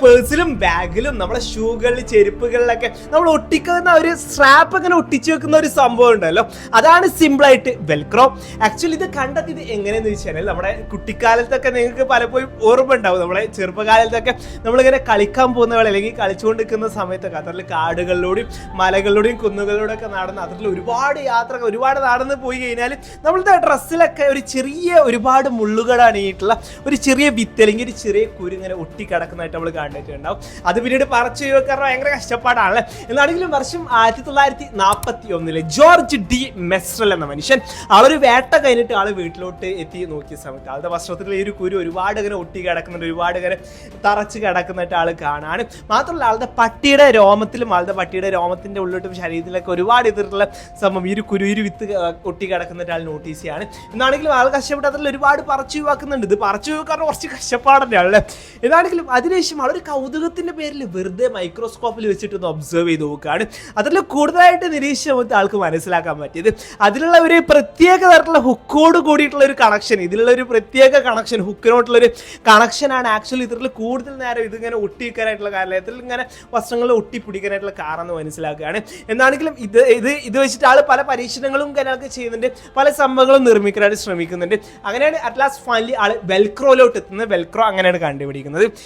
പേഴ്സിലും ബാഗിലും നമ്മുടെ ഷൂകളിൽ ചെരുപ്പുകളിലൊക്കെ നമ്മൾ ഒട്ടിക്കുന്ന ഒരു സ്ട്രാപ്പ് അങ്ങനെ ഒട്ടിച്ചു വെക്കുന്ന ഒരു സംഭവം ഉണ്ടല്ലോ, അതാണ് സിമ്പിളായിട്ട് വെൽക്രോ. ആക്ച്വലി ഇത് കണ്ടെത്തിയത് എങ്ങനെയെന്ന് വെച്ചാൽ നമ്മുടെ കുട്ടിക്കാലത്തൊക്കെ നിങ്ങൾക്ക് പലപ്പോഴും ഓർമ്മ ഉണ്ടാവും. നമ്മളെ ചെറുപ്പകാലത്തൊക്കെ നമ്മളിങ്ങനെ കളിക്കാൻ പോകുന്നവൾ അല്ലെങ്കിൽ കളിച്ചുകൊണ്ടിരിക്കുന്ന സമയത്തൊക്കെ അതിൽ കാടുകളിലൂടെയും മലകളിലൂടെയും കുന്നുകളിലൂടെ ഒക്കെ നടന്ന് അതിൽ ഒരുപാട് യാത്രകൾ ഒരുപാട് നടന്ന് പോയി കഴിഞ്ഞാൽ നമ്മളുടെ ഡ്രസ്സിലൊക്കെ ഒരു ചെറിയ ഒരുപാട് മുള്ളുകൾ അണിയിട്ടുള്ള ഒരു ചെറിയ വിത്ത് അല്ലെങ്കിൽ ഒരു ചെറിയ കുരുങ്ങനെ ഒട്ടിക്കിടക്കുന്നതായിട്ട് നമ്മൾ കണ്ടിട്ടുണ്ടാവും. അത് പിന്നീട് പറിച്ചു വെക്കാൻ ഭയങ്കര കഷ്ടപ്പാടാണല്ലേ. എന്നാണെങ്കിലും വർഷം 1941 ജോർജ് ഡി മെസ്ട്രൽ എന്ന മനുഷ്യൻ ആളൊരു വേട്ട കഴിഞ്ഞിട്ട് ആള് വീട്ടിലോട്ട് എത്തി നോക്കിയ സമയത്ത് ആളുടെ വസ്ത്രത്തിൽ ഈ ഒരു കുരു ഒരുപാട് ഇങ്ങനെ ഒട്ടി കിടക്കുന്നുണ്ട്, ഒരുപാട് ഇങ്ങനെ തറച്ച് കിടക്കുന്നതായിട്ട് ആള് കാണാണ്. മാത്രമല്ല ആളുടെ പട്ടിയുടെ രോമത്തിലും ആളുടെ പട്ടിയുടെ രോമത്തിന്റെ ഉള്ളിട്ടും ശരീരത്തിലൊക്കെ ഒരുപാട് ഇതിലുള്ള സംഭവം ഈ ഒരു കുരു വിത്ത് ഒട്ടി കിടക്കുന്നതായിട്ട് ആൾ നോട്ടീസ് ചെയ്യാണ്. എന്നാണെങ്കിലും ആൾ കഷ്ടപ്പെട്ട് അതിൽ ഒരുപാട് പറിച്ചു വെക്കുന്നുണ്ട്. ഇത് പറിച്ചു വെക്കാൻ കുറച്ച് കഷ്ടപ്പാടല്ലേ. എന്നാണെങ്കിലും അതിനുശേഷം ആളൊരു കൗതുകത്തിന്റെ പേരിൽ വെറുതെ മൈക്രോസ്കോപ്പിൽ വെച്ചിട്ടൊന്ന് ഒബ്സർവ് ചെയ്ത് നോക്കുകയാണ്. അതിൽ കൂടുതലായിട്ട് നിരീക്ഷിച്ച ആൾക്ക് മനസ്സിലാക്കാൻ പറ്റിയത് അതിലുള്ള ഒരു പ്രത്യേക തരത്തിലുള്ള ഹുക്കോട് കൂടിയിട്ടുള്ള ഒരു കണക്ഷൻ, ഇതിലുള്ള ഒരു പ്രത്യേക കണക്ഷൻ, ഹുക്കിനോട്ടുള്ളൊരു കണക്ഷനാണ് ആക്ച്വലി ഇതിൽ കൂടുതൽ നേരം ഇതിങ്ങനെ ഒട്ടിക്കാനായിട്ടുള്ള കാരണം, ഇതിൽ ഇങ്ങനെ വസ്ത്രങ്ങളിൽ ഒട്ടിപ്പിടിക്കാനായിട്ടുള്ള കാരണം എന്ന് മനസ്സിലാക്കുകയാണ്. എന്നാണെങ്കിലും ഇത് വെച്ചിട്ട് ആൾ പല പരീക്ഷണങ്ങളും കാര്യങ്ങളൊക്കെ ചെയ്യുന്നുണ്ട്, പല സംഭവങ്ങളും നിർമ്മിക്കാനായിട്ട് ശ്രമിക്കുന്നുണ്ട്. അങ്ങനെയാണ് അറ്റ് ലാസ്റ്റ് ഫൈനലി ആൾ വെൽക്രോയിലോട്ട് എത്തുന്നത്. വെൽക്രോ അങ്ങനെയാണ് കണ്ടുപിടിക്കുന്നത്.